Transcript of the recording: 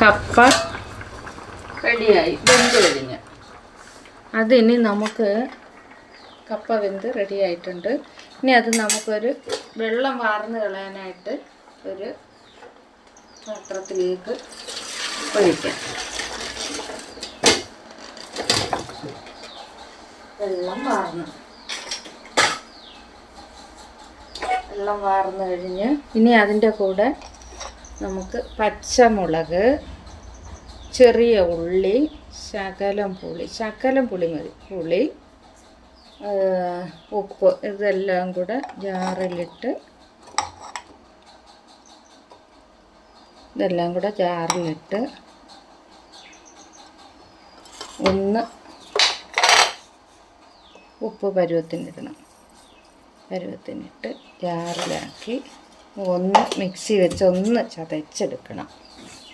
കപ്പ റെഡിയായി, വെന്ത് കഴിഞ്ഞ്. അതിനി നമുക്ക് കപ്പ വെന്ത് റെഡി ആയിട്ടുണ്ട്. ഇനി അത് നമുക്കൊരു വെള്ളം വാർന്ന് കളയാനായിട്ട് ഒരു പാത്രത്തിലേക്ക് ഒഴിക്കാം. വെള്ളം വാർന്ന് കഴിഞ്ഞ് ഇനി അതിൻ്റെ കൂടെ നമുക്ക് പച്ചമുളക്, ചെറിയ ഉള്ളി, ശകലം പുളി മതി, പുളി, ഉപ്പ്, ഇതെല്ലാം കൂടെ ജാറിലിട്ട് ഒന്ന് ഉപ്പ് പരുവത്തിനിട്ട് ജാറിലാക്കി ഒന്ന് മിക്സി വെച്ച് ഒന്ന് ചതച്ചെടുക്കണം.